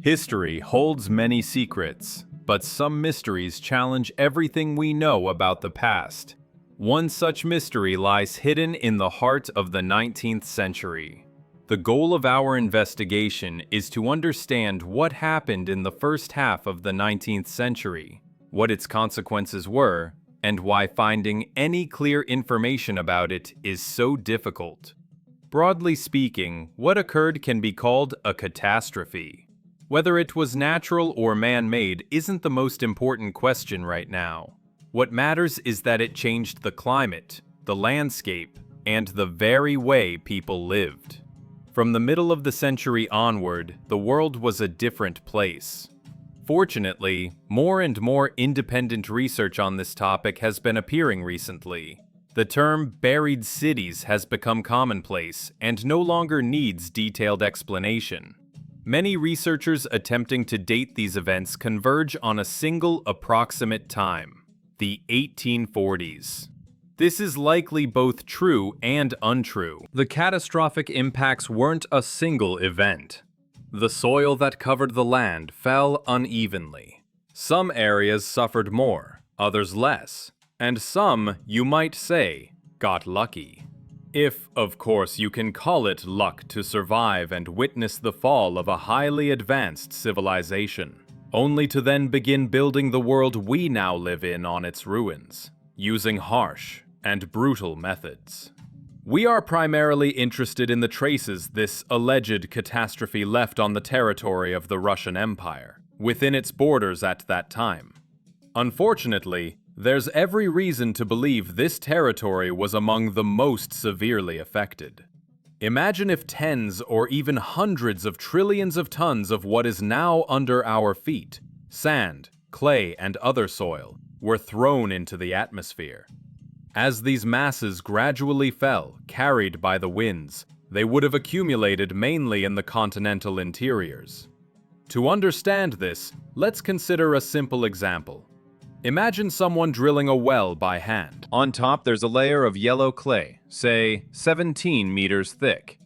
History holds many secrets, but some mysteries challenge everything we know about the past. One such mystery lies hidden in the heart of the 19th century. The goal of our investigation is to understand what happened in the first half of the 19th century, what its consequences were, and why finding any clear information about it is so difficult. Broadly speaking, what occurred can be called a catastrophe. Whether it was natural or man-made isn't the most important question right now. What matters is that it changed the climate, the landscape, and the very way people lived. From the middle of the century onward, the world was a different place. Fortunately, more and more independent research on this topic has been appearing recently. The term buried cities has become commonplace and no longer needs detailed explanation. Many researchers attempting to date these events converge on a single approximate time, the 1840s. This is likely both true and untrue. The catastrophic impacts weren't a single event. The soil that covered the land fell unevenly. Some areas suffered more, others less, and some, you might say, got lucky. If, of course, you can call it luck to survive and witness the fall of a highly advanced civilization, only to then begin building the world we now live in on its ruins, using harsh and brutal methods. We are primarily interested in the traces this alleged catastrophe left on the territory of the Russian Empire, within its borders at that time. Unfortunately, there's every reason to believe this territory was among the most severely affected. Imagine if tens or even hundreds of trillions of tons of what is now under our feet, sand, clay, and other soil, were thrown into the atmosphere. As these masses gradually fell, carried by the winds, they would have accumulated mainly in the continental interiors. To understand this, let's consider a simple example. Imagine someone drilling a well by hand. On top, there's a layer of yellow clay, say 17 meters thick.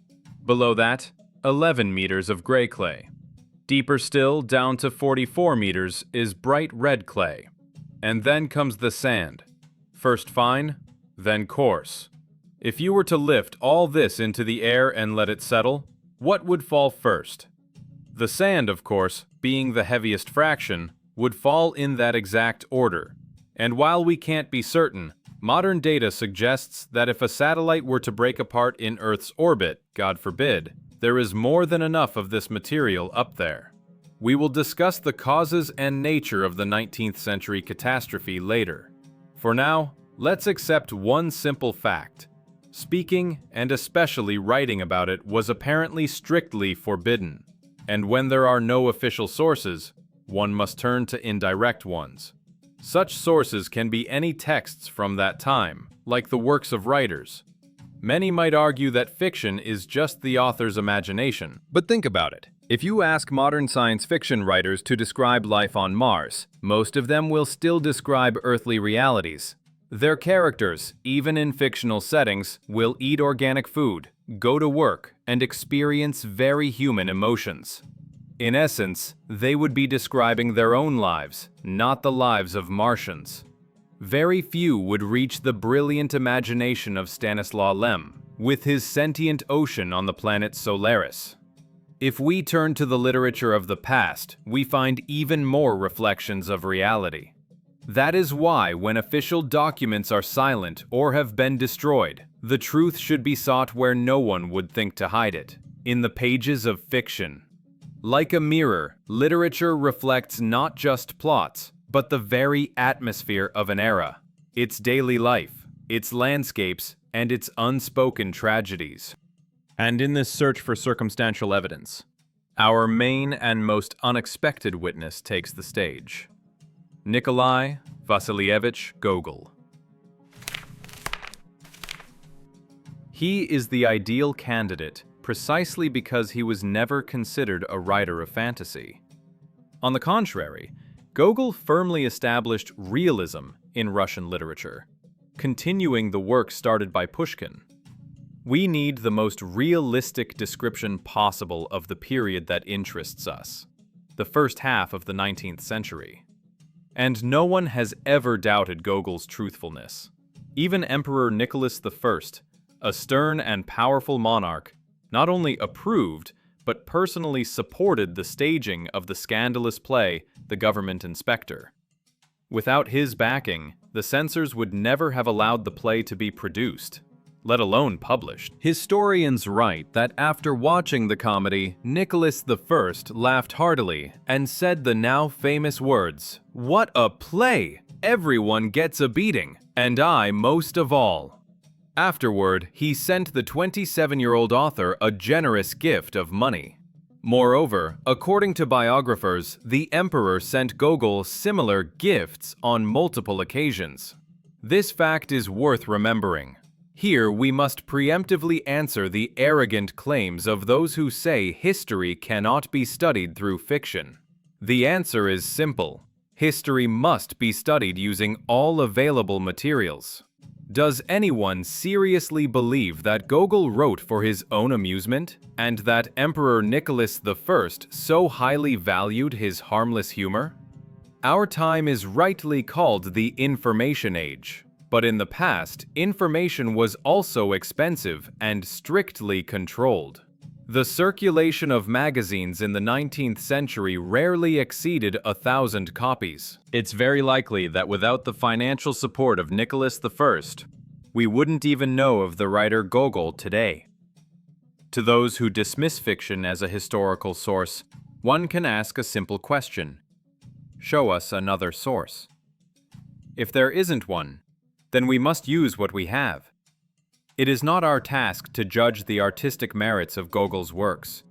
Below that, 11 meters of gray clay. Deeper still, down to 44 meters, is bright red clay. And then comes the sand. First fine, then coarse. If you were to lift all this into the air and let it settle, what would fall first? The sand, of course, being the heaviest fraction, would fall in that exact order. And while we can't be certain, modern data suggests that if a satellite were to break apart in Earth's orbit, God forbid, there is more than enough of this material up there. We will discuss the causes and nature of the 19th century catastrophe later. For now, let's accept one simple fact. Speaking, and especially writing about it, was apparently strictly forbidden. And when there are no official sources, one must turn to indirect ones. Such sources can be any texts from that time, like the works of writers. Many might argue that fiction is just the author's imagination. But think about it. If you ask modern science fiction writers to describe life on Mars, most of them will still describe earthly realities. Their characters, even in fictional settings, will eat organic food, go to work, and experience very human emotions. In essence, they would be describing their own lives, not the lives of Martians. Very few would reach the brilliant imagination of Stanislaw Lem, with his sentient ocean on the planet Solaris. If we turn to the literature of the past, we find even more reflections of reality. That is why, when official documents are silent or have been destroyed, the truth should be sought where no one would think to hide it, in the pages of fiction. Like a mirror, literature reflects not just plots, but the very atmosphere of an era, its daily life, its landscapes, and its unspoken tragedies. And in this search for circumstantial evidence, our main and most unexpected witness takes the stage. Nikolai Vasilievich Gogol. He is the ideal candidate precisely because he was never considered a writer of fantasy. On the contrary, Gogol firmly established realism in Russian literature, continuing the work started by Pushkin. We need the most realistic description possible of the period that interests us. the first half of the 19th century. And no one has ever doubted Gogol's truthfulness. Even Emperor Nicholas I, a stern and powerful monarch, not only approved, but personally supported the staging of the scandalous play, The Government Inspector. Without his backing, the censors would never have allowed the play to be produced, let alone published. Historians write that after watching the comedy, Nicholas I laughed heartily and said the now famous words, "What a play! Everyone gets a beating, and I most of all." Afterward, he sent the 27-year-old author a generous gift of money. Moreover, according to biographers, the emperor sent Gogol similar gifts on multiple occasions. This fact is worth remembering. Here we must preemptively answer the arrogant claims of those who say history cannot be studied through fiction. The answer is simple. History must be studied using all available materials. Does anyone seriously believe that Gogol wrote for his own amusement, and that Emperor Nicholas I so highly valued his harmless humor? Our time is rightly called the Information Age, but in the past, information was also expensive and strictly controlled. The circulation of magazines in the 19th century rarely exceeded 1,000 copies. It's very likely that without the financial support of Nicholas I, we wouldn't even know of the writer Gogol today. To those who dismiss fiction as a historical source, one can ask a simple question. Show us another source. If there isn't one, then we must use what we have. It is not our task to judge the artistic merits of Gogol's works.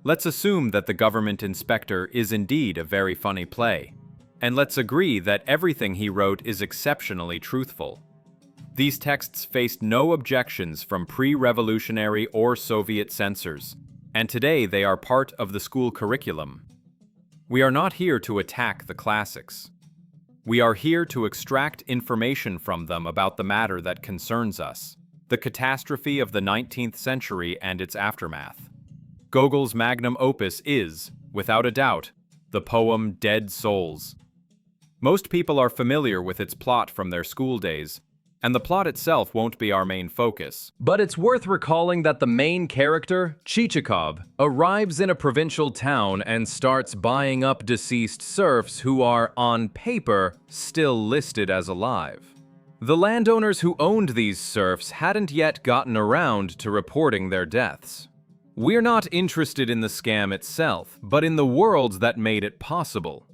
Let's assume that The Government Inspector is indeed a very funny play, and let's agree that everything he wrote is exceptionally truthful. These texts faced no objections from pre-revolutionary or Soviet censors, and today they are part of the school curriculum. We are not here to attack the classics. We are here to extract information from them about the matter that concerns us. The catastrophe of the 19th century and its aftermath. Gogol's magnum opus is, without a doubt, the poem Dead Souls. Most people are familiar with its plot from their school days, and the plot itself won't be our main focus. But it's worth recalling that the main character, Chichikov, arrives in a provincial town and starts buying up deceased serfs who are, on paper, still listed as alive. The landowners who owned these serfs hadn't yet gotten around to reporting their deaths. We're not interested in the scam itself, but in the worlds that made it possible.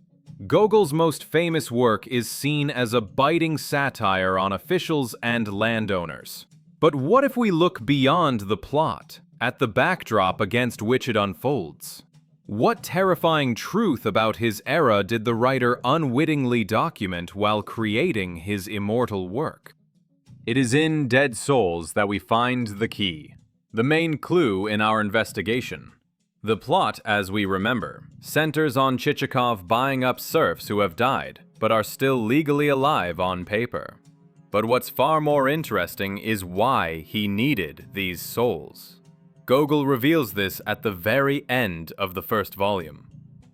Gogol's most famous work is seen as a biting satire on officials and landowners. But what if we look beyond the plot, at the backdrop against which it unfolds? What terrifying truth about his era did the writer unwittingly document while creating his immortal work? It is in Dead Souls that we find the key, the main clue in our investigation. The plot, as we remember, centers on Chichikov buying up serfs who have died, but are still legally alive on paper. But what's far more interesting is why he needed these souls. Gogol reveals this at the very end of the first volume.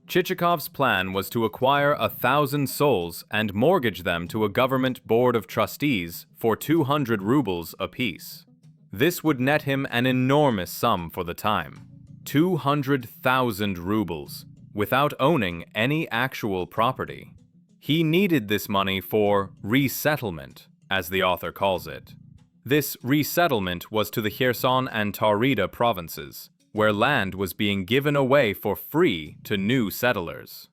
Chichikov's plan was to acquire 1,000 souls and mortgage them to a government board of trustees for 200 rubles apiece. This would net him an enormous sum for the time, 200,000 rubles, without owning any actual property. He needed this money for resettlement, as the author calls it. This resettlement was to the Kherson and Taurida provinces, where land was being given away for free to new settlers.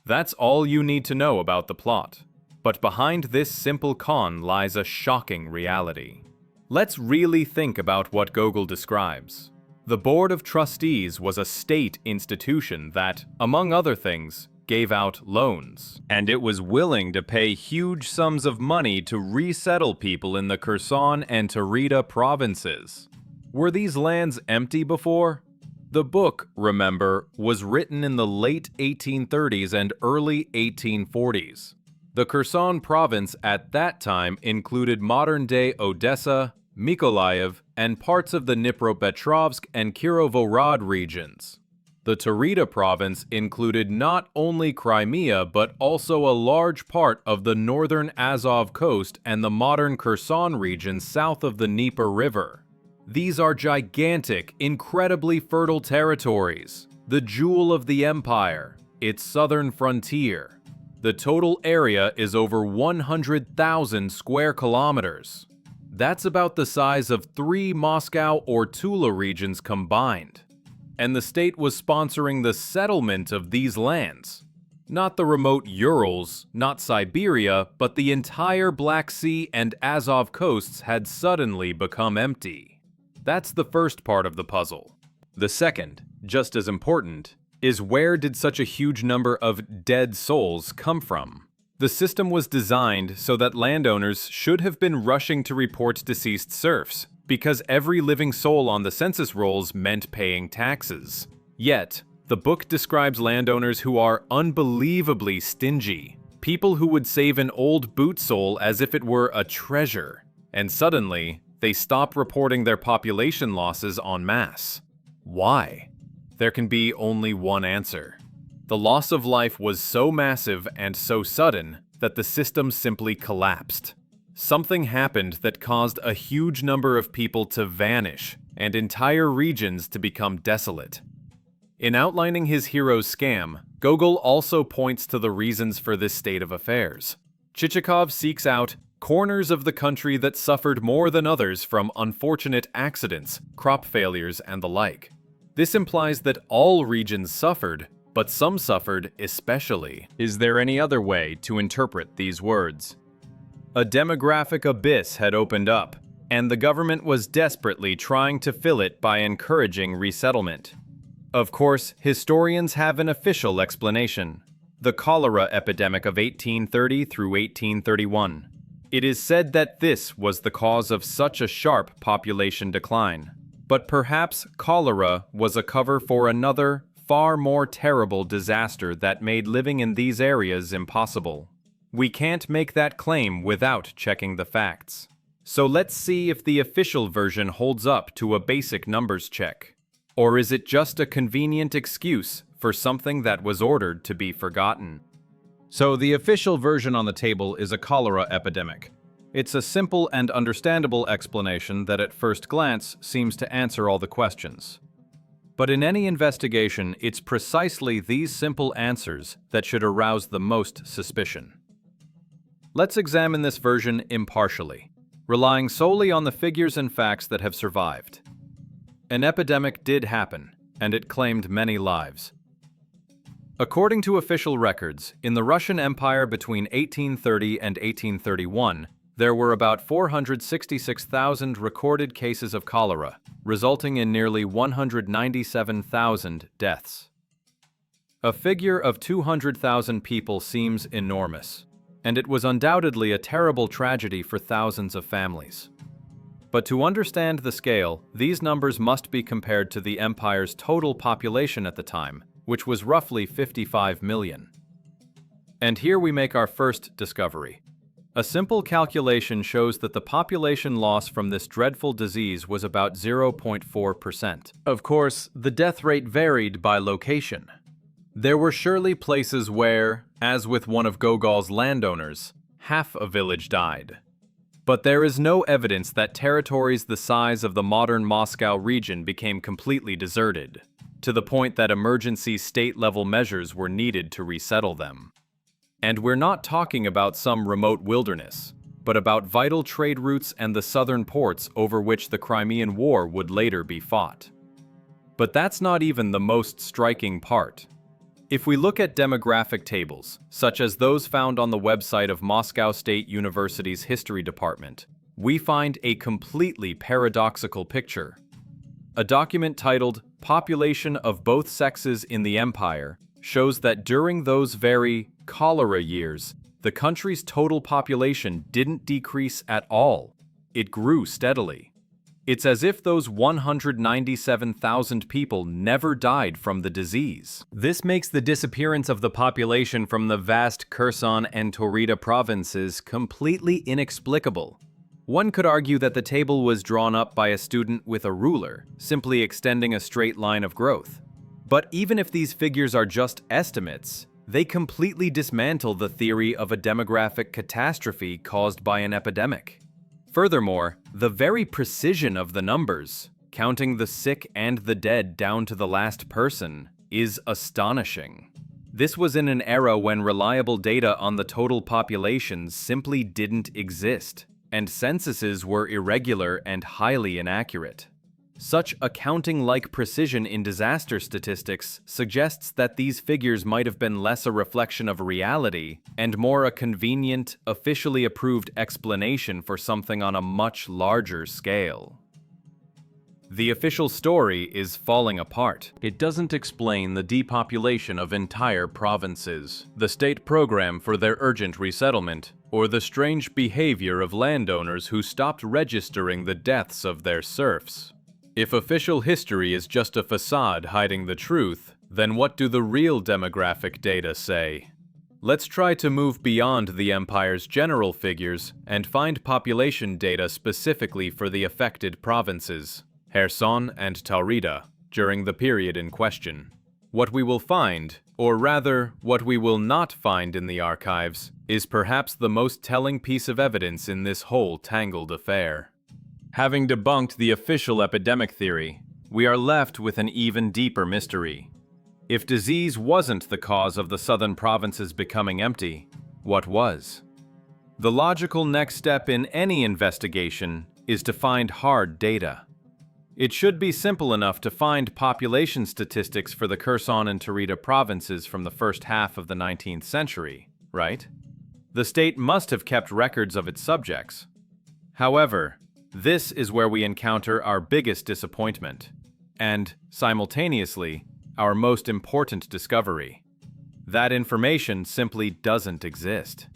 That's all you need to know about the plot. But behind this simple con lies a shocking reality. Let's really think about what Gogol describes. The Board of Trustees was a state institution that, among other things, gave out loans, and it was willing to pay huge sums of money to resettle people in the Kherson and Taurida provinces. Were these lands empty before? The book, remember, was written in the late 1830s and early 1840s. The Kherson province at that time included modern-day Odessa, Mykolaiv, and parts of the Dnipropetrovsk and Kirovohrad regions. The Taurida province included not only Crimea but also a large part of the northern Azov coast and the modern Kherson region south of the Dnieper River. These are gigantic, incredibly fertile territories, the jewel of the empire, its southern frontier. The total area is over 100,000 square kilometers. That's about the size of 3 Moscow or Tula regions combined. And the state was sponsoring the settlement of these lands. Not the remote Urals, not Siberia, but the entire Black Sea and Azov coasts had suddenly become empty. That's the first part of the puzzle. The second, just as important, is where did such a huge number of dead souls come from? The system was designed so that landowners should have been rushing to report deceased serfs, because every living soul on the census rolls meant paying taxes. Yet, the book describes landowners who are unbelievably stingy, people who would save an old boot sole as if it were a treasure, and suddenly, they stop reporting their population losses en masse. Why? There can be only one answer. The loss of life was so massive and so sudden that the system simply collapsed. Something happened that caused a huge number of people to vanish and entire regions to become desolate. In outlining his hero's scam, Gogol also points to the reasons for this state of affairs. Chichikov seeks out corners of the country that suffered more than others from unfortunate accidents, crop failures, and the like. This implies that all regions suffered, but some suffered especially. Is there any other way to interpret these words? A demographic abyss had opened up, and the government was desperately trying to fill it by encouraging resettlement. Of course, historians have an official explanation: the cholera epidemic of 1830 through 1831. It is said that this was the cause of such a sharp population decline. But perhaps cholera was a cover for another, far more terrible disaster that made living in these areas impossible. We can't make that claim without checking the facts. So let's see if the official version holds up to a basic numbers check. Or is it just a convenient excuse for something that was ordered to be forgotten? So the official version on the table is a cholera epidemic. It's a simple and understandable explanation that at first glance seems to answer all the questions. But in any investigation, it's precisely these simple answers that should arouse the most suspicion. Let's examine this version impartially, relying solely on the figures and facts that have survived. An epidemic did happen, and it claimed many lives. According to official records, in the Russian Empire between 1830 and 1831, there were about 466,000 recorded cases of cholera, resulting in nearly 197,000 deaths. A figure of 200,000 people seems enormous, and it was undoubtedly a terrible tragedy for thousands of families. But to understand the scale, these numbers must be compared to the empire's total population at the time, which was roughly 55 million. And here we make our first discovery. A simple calculation shows that the population loss from this dreadful disease was about 0.4%. Of course, the death rate varied by location. There were surely places where, as with one of Gogol's landowners, half a village died. But there is no evidence that territories the size of the modern Moscow region became completely deserted, to the point that emergency state-level measures were needed to resettle them. And we're not talking about some remote wilderness, but about vital trade routes and the southern ports over which the Crimean War would later be fought. But that's not even the most striking part. If we look at demographic tables, such as those found on the website of Moscow State University's History Department, we find a completely paradoxical picture. A document titled "Population of Both Sexes in the Empire" shows that during those very cholera years, the country's total population didn't decrease at all. It grew steadily. It's as if those 197,000 people never died from the disease. This makes the disappearance of the population from the vast Kherson and Taurida provinces completely inexplicable. One could argue that the table was drawn up by a student with a ruler, simply extending a straight line of growth. But even if these figures are just estimates, they completely dismantle the theory of a demographic catastrophe caused by an epidemic. Furthermore, the very precision of the numbers, counting the sick and the dead down to the last person, is astonishing. This was in an era when reliable data on the total population simply didn't exist, and censuses were irregular and highly inaccurate. Such accounting-like precision in disaster statistics suggests that these figures might have been less a reflection of reality and more a convenient, officially approved explanation for something on a much larger scale. The official story is falling apart. It doesn't explain the depopulation of entire provinces, the state program for their urgent resettlement, or the strange behavior of landowners who stopped registering the deaths of their serfs. If official history is just a facade hiding the truth, then what do the real demographic data say? Let's try to move beyond the empire's general figures and find population data specifically for the affected provinces, Kherson and Taurida, during the period in question. What we will find, or rather, what we will not find in the archives, is perhaps the most telling piece of evidence in this whole tangled affair. Having debunked the official epidemic theory, we are left with an even deeper mystery. If disease wasn't the cause of the southern provinces becoming empty, what was? The logical next step in any investigation is to find hard data. It should be simple enough to find population statistics for the Kherson and Taurida provinces from the first half of the 19th century, right? The state must have kept records of its subjects. However, this is where we encounter our biggest disappointment, and, simultaneously, our most important discovery. That information simply doesn't exist.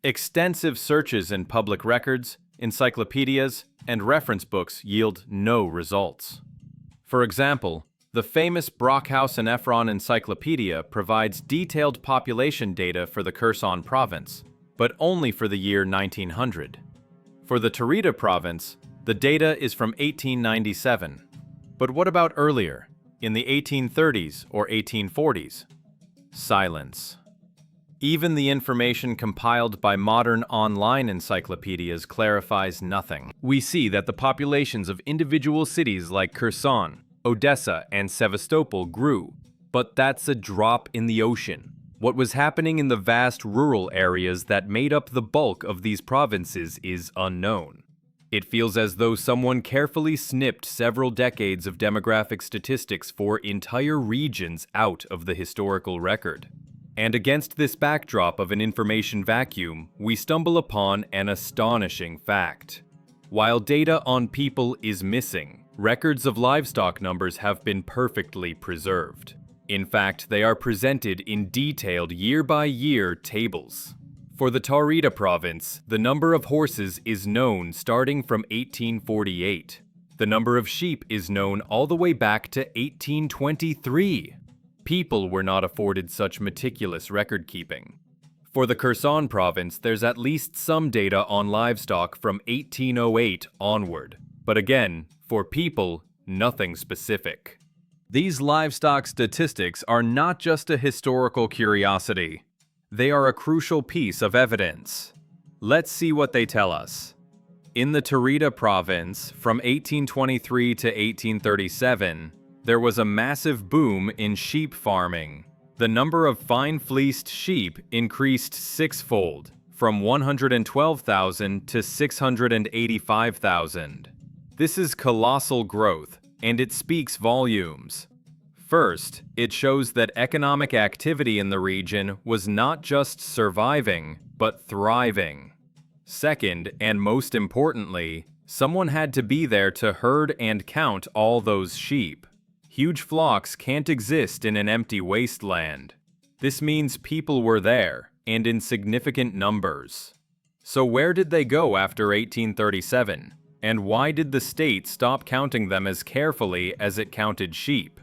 Extensive searches in public records, encyclopedias, and reference books yield no results. For example, the famous Brockhaus and Ephron Encyclopedia provides detailed population data for the Kherson province, but only for the year 1900. For the Taurida province, the data is from 1897. But what about earlier, in the 1830s or 1840s? Silence. Even the information compiled by modern online encyclopedias clarifies nothing. We see that the populations of individual cities like Kherson, Odessa, and Sevastopol grew, but that's a drop in the ocean. What was happening in the vast rural areas that made up the bulk of these provinces is unknown. It feels as though someone carefully snipped several decades of demographic statistics for entire regions out of the historical record. And against this backdrop of an information vacuum, we stumble upon an astonishing fact. While data on people is missing, records of livestock numbers have been perfectly preserved. In fact, they are presented in detailed year-by-year tables. For the Taurida province, the number of horses is known starting from 1848. The number of sheep is known all the way back to 1823. People were not afforded such meticulous record-keeping. For the Kherson province, there's at least some data on livestock from 1808 onward. But again, for people, nothing specific. These livestock statistics are not just a historical curiosity. They are a crucial piece of evidence. Let's see what they tell us. In the Taurida province, from 1823 to 1837, there was a massive boom in sheep farming. The number of fine-fleeced sheep increased sixfold, from 112,000 to 685,000. This is colossal growth, and it speaks volumes. First, it shows that economic activity in the region was not just surviving, but thriving. Second, and most importantly, someone had to be there to herd and count all those sheep. Huge flocks can't exist in an empty wasteland. This means people were there, and in significant numbers. So where did they go after 1837? And why did the state stop counting them as carefully as it counted sheep?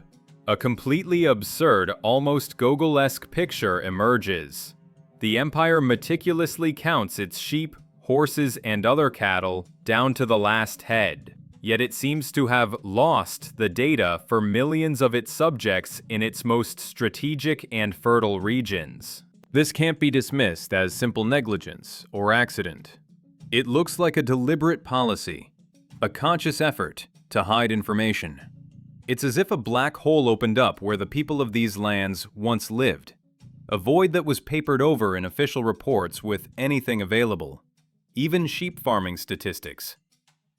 A completely absurd, almost Gogol-esque picture emerges. The empire meticulously counts its sheep, horses, and other cattle down to the last head. yet it seems to have lost the data for millions of its subjects in its most strategic and fertile regions. This can't be dismissed as simple negligence or accident. It looks like a deliberate policy, a conscious effort to hide information. It's as if a black hole opened up where the people of these lands once lived, a void that was papered over in official reports with anything available, even sheep farming statistics.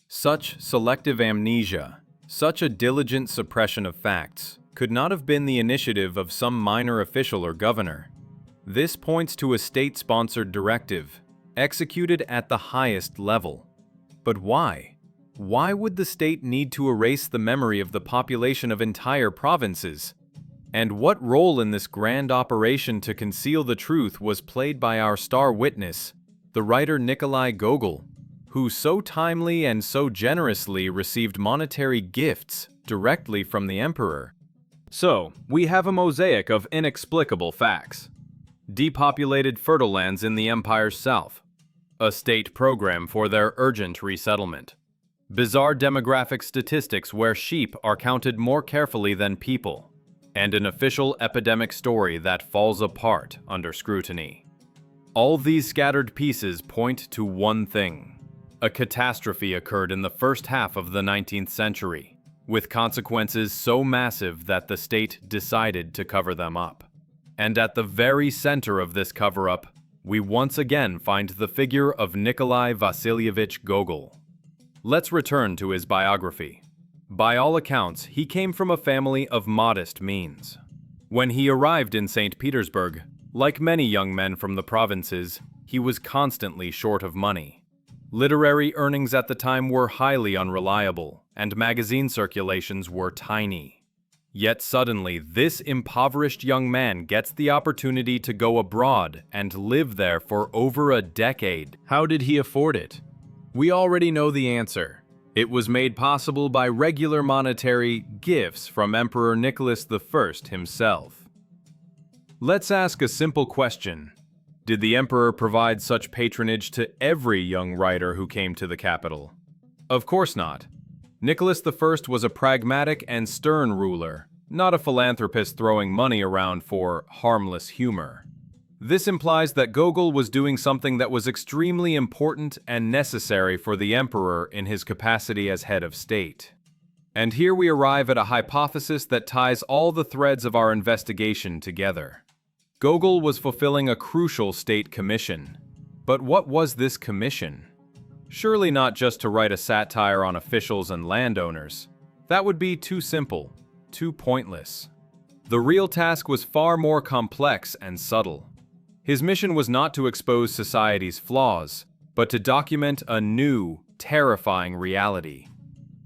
Such selective amnesia, such a diligent suppression of facts, could not have been the initiative of some minor official or governor. This points to a state-sponsored directive, executed at the highest level. But why? Why would the state need to erase the memory of the population of entire provinces? And what role in this grand operation to conceal the truth was played by our star witness, the writer Nikolai Gogol, who so timely and so generously received monetary gifts directly from the emperor? So, we have a mosaic of inexplicable facts. Depopulated fertile lands in the empire's south, a state program for their urgent resettlement, bizarre demographic statistics where sheep are counted more carefully than people, and an official epidemic story that falls apart under scrutiny. All these scattered pieces point to one thing. A catastrophe occurred in the first half of the 19th century, with consequences so massive that the state decided to cover them up. And at the very center of this cover-up, we once again find the figure of Nikolai Vasilyevich Gogol. Let's return to his biography. By all accounts, he came from a family of modest means. When he arrived in St. Petersburg, like many young men from the provinces, he was constantly short of money. Literary earnings at the time were highly unreliable, and magazine circulations were tiny. Yet suddenly, this impoverished young man gets the opportunity to go abroad and live there for over a decade. How did he afford it? We already know the answer. It was made possible by regular monetary gifts from Emperor Nicholas I himself. Let's ask a simple question. Did the emperor provide such patronage to every young writer who came to the capital? Of course not. Nicholas I was a pragmatic and stern ruler, not a philanthropist throwing money around for harmless humor. This implies that Gogol was doing something that was extremely important and necessary for the emperor in his capacity as head of state. And here we arrive at a hypothesis that ties all the threads of our investigation together. Gogol was fulfilling a crucial state commission. But what was this commission? Surely not just to write a satire on officials and landowners. That would be too simple, too pointless. The real task was far more complex and subtle. His mission was not to expose society's flaws, but to document a new, terrifying reality.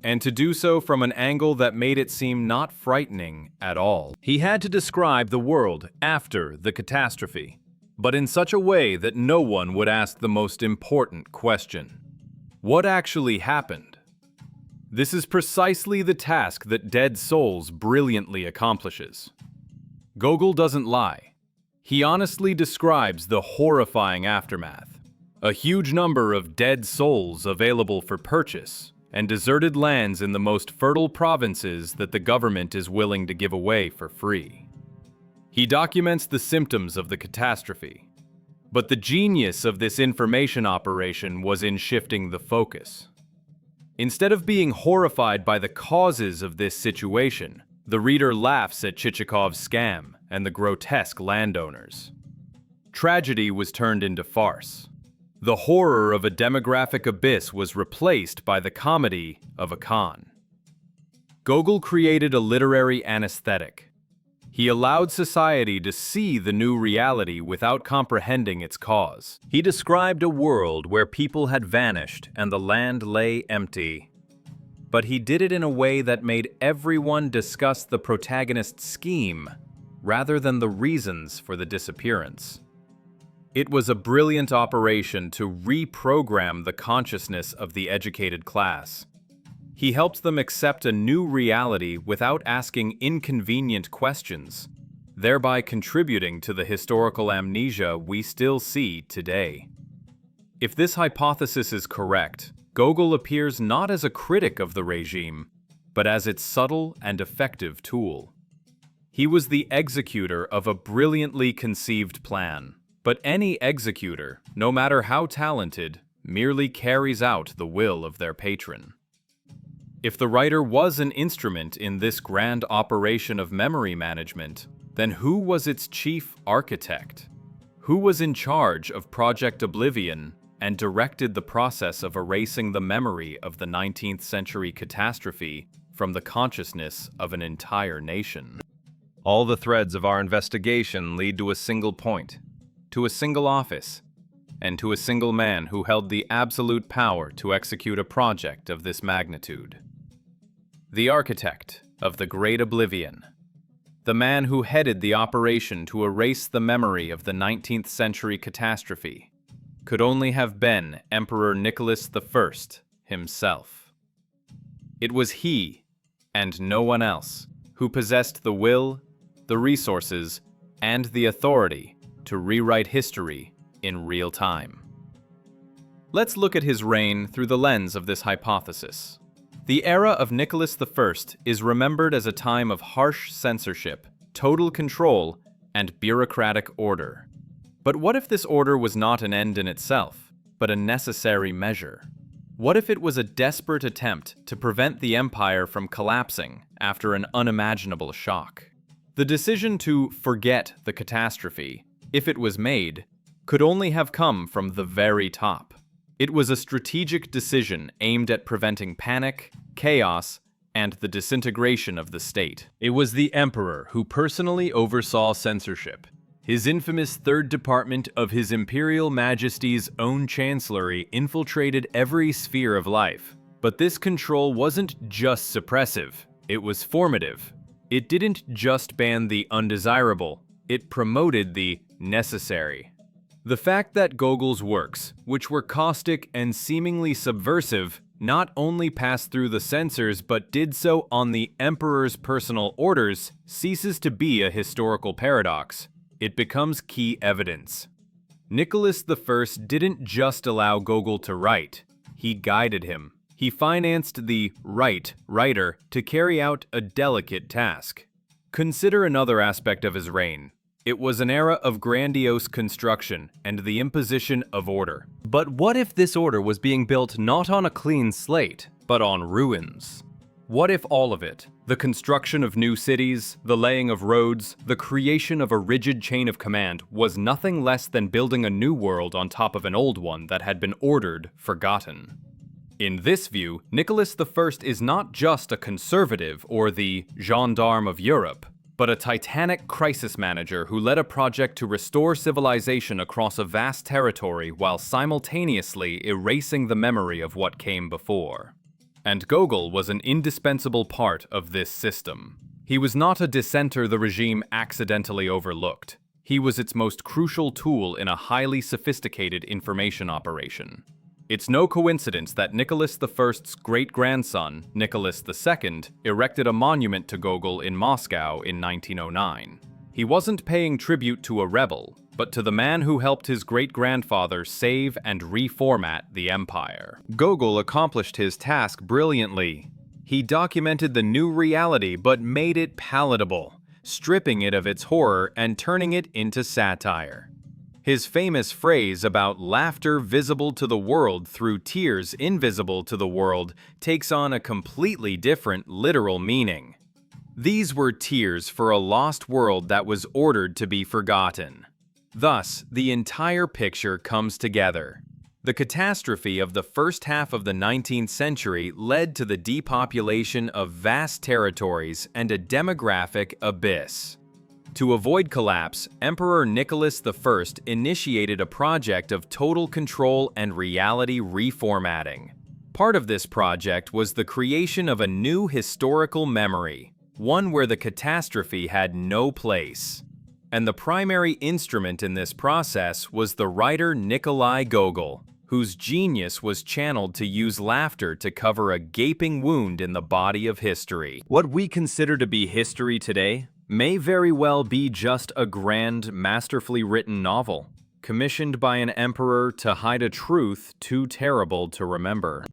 And to do so from an angle that made it seem not frightening at all. He had to describe the world after the catastrophe, but in such a way that no one would ask the most important question. What actually happened? This is precisely the task that Dead Souls brilliantly accomplishes. Gogol doesn't lie. He honestly describes the horrifying aftermath. A huge number of dead souls available for purchase, and deserted lands in the most fertile provinces that the government is willing to give away for free. He documents the symptoms of the catastrophe. But the genius of this information operation was in shifting the focus. Instead of being horrified by the causes of this situation, the reader laughs at Chichikov's scam and the grotesque landowners. Tragedy was turned into farce. The horror of a demographic abyss was replaced by the comedy of a con. Gogol created a literary anesthetic. He allowed society to see the new reality without comprehending its cause. He described a world where people had vanished and the land lay empty. But he did it in a way that made everyone discuss the protagonist's scheme rather than the reasons for the disappearance. It was a brilliant operation to reprogram the consciousness of the educated class. He helped them accept a new reality without asking inconvenient questions, thereby contributing to the historical amnesia we still see today. If this hypothesis is correct, Gogol appears not as a critic of the regime, but as its subtle and effective tool. He was the executor of a brilliantly conceived plan. But any executor, no matter how talented, merely carries out the will of their patron. If the writer was an instrument in this grand operation of memory management, then who was its chief architect? Who was in charge of Project Oblivion and directed the process of erasing the memory of the 19th century catastrophe from the consciousness of an entire nation? All the threads of our investigation lead to a single point, to a single office, and to a single man who held the absolute power to execute a project of this magnitude. The architect of the Great Oblivion, the man who headed the operation to erase the memory of the 19th century catastrophe, could only have been Emperor Nicholas I himself. It was he, and no one else, who possessed the will, the resources, and the authority to rewrite history in real time. Let's look at his reign through the lens of this hypothesis. The era of Nicholas I is remembered as a time of harsh censorship, total control, and bureaucratic order. But what if this order was not an end in itself, but a necessary measure? What if it was a desperate attempt to prevent the empire from collapsing after an unimaginable shock? The decision to forget the catastrophe, if it was made, could only have come from the very top. It was a strategic decision aimed at preventing panic, chaos, and the disintegration of the state. It was the emperor who personally oversaw censorship. His infamous Third Department of His Imperial Majesty's own chancellery infiltrated every sphere of life. But this control wasn't just suppressive, it was formative. It didn't just ban the undesirable, it promoted the necessary. The fact that Gogol's works, which were caustic and seemingly subversive, not only passed through the censors but did so on the emperor's personal orders, ceases to be a historical paradox. It becomes key evidence. Nicholas I didn't just allow Gogol to write, he guided him. He financed the writer to carry out a delicate task. Consider another aspect of his reign. It was an era of grandiose construction and the imposition of order. But what if this order was being built not on a clean slate, but on ruins? What if all of it, the construction of new cities, the laying of roads, the creation of a rigid chain of command, was nothing less than building a new world on top of an old one that had been ordered, forgotten? In this view, Nicholas I is not just a conservative or the gendarme of Europe, but a titanic crisis manager who led a project to restore civilization across a vast territory while simultaneously erasing the memory of what came before. And Gogol was an indispensable part of this system. He was not a dissenter the regime accidentally overlooked. He was its most crucial tool in a highly sophisticated information operation. It's no coincidence that Nicholas I's great-grandson, Nicholas II, erected a monument to Gogol in Moscow in 1909. He wasn't paying tribute to a rebel, but to the man who helped his great-grandfather save and reformat the empire. Gogol accomplished his task brilliantly. He documented the new reality but made it palatable, stripping it of its horror and turning it into satire. His famous phrase about laughter visible to the world through tears invisible to the world takes on a completely different literal meaning. These were tears for a lost world that was ordered to be forgotten. Thus, the entire picture comes together. The catastrophe of the first half of the 19th century led to the depopulation of vast territories and a demographic abyss. To avoid collapse, Emperor Nicholas I initiated a project of total control and reality reformatting. Part of this project was the creation of a new historical memory, one where the catastrophe had no place. And the primary instrument in this process was the writer Nikolai Gogol, whose genius was channeled to use laughter to cover a gaping wound in the body of history. What we consider to be history today may very well be just a grand, masterfully written novel, commissioned by an emperor to hide a truth too terrible to remember.